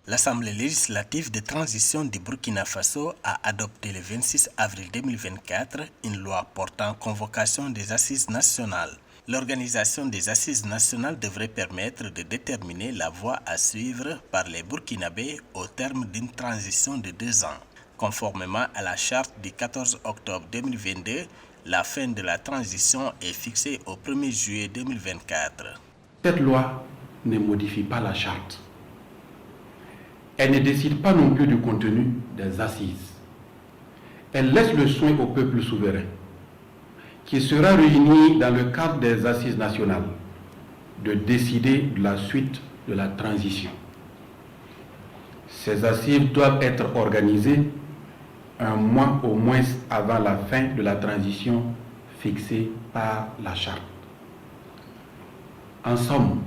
L'Assemblée législative de transition du Burkina Faso a adopté le 26 avril 2024 une loi portant convocation des assises nationales. L'organisation des assises nationales devrait permettre de déterminer la voie à suivre par les Burkinabés au terme d'une transition de 2 ans. Conformément à la charte du 14 octobre 2022, la fin de la transition est fixée au 1er juillet 2024. Cette loi ne modifie pas la charte. Elle ne décide pas non plus du contenu des assises. Elle laisse le soin au peuple souverain, qui sera réuni dans le cadre des assises nationales, de décider de la suite de la transition. Ces assises doivent être organisées un mois au moins avant la fin de la transition fixée par la charte. En somme,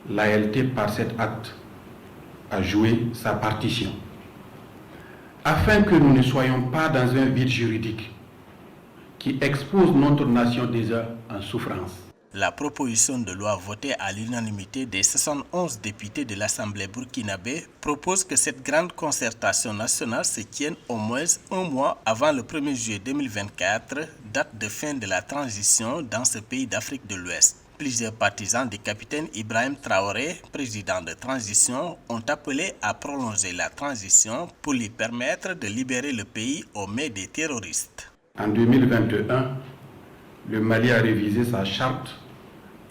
l'ALT par cet acte a joué sa partition, afin que nous ne soyons pas dans un vide juridique qui expose notre nation déjà en souffrance. La proposition de loi votée à l'unanimité des 71 députés de l'Assemblée burkinabé propose que cette grande concertation nationale se tienne au moins un mois avant le 1er juillet 2024, date de fin de la transition dans ce pays d'Afrique de l'Ouest. Plusieurs partisans du capitaine Ibrahim Traoré, président de transition, ont appelé à prolonger la transition pour lui permettre de libérer le pays aux mains des terroristes. En 2021, le Mali a révisé sa charte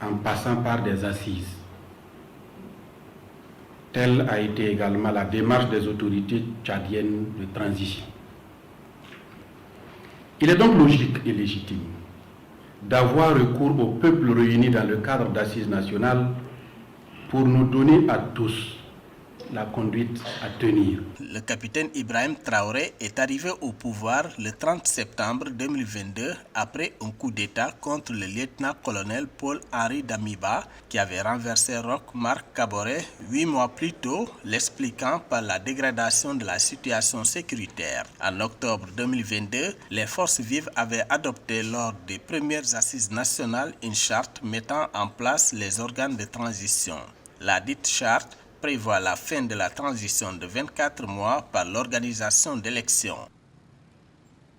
en passant par des assises. Telle a été également la démarche des autorités tchadiennes de transition. Il est donc logique et légitime d'avoir recours au peuple réuni dans le cadre d'assises nationales pour nous donner à tous la conduite à tenir. Le capitaine Ibrahim Traoré est arrivé au pouvoir le 30 septembre 2022 après un coup d'État contre le lieutenant-colonel Paul-Henri Damiba qui avait renversé Roch Marc Kaboré 8 mois plus tôt, l'expliquant par la dégradation de la situation sécuritaire. En octobre 2022, les forces vives avaient adopté lors des premières assises nationales une charte mettant en place les organes de transition. La dite charte prévoit la fin de la transition de 24 mois par l'organisation d'élections.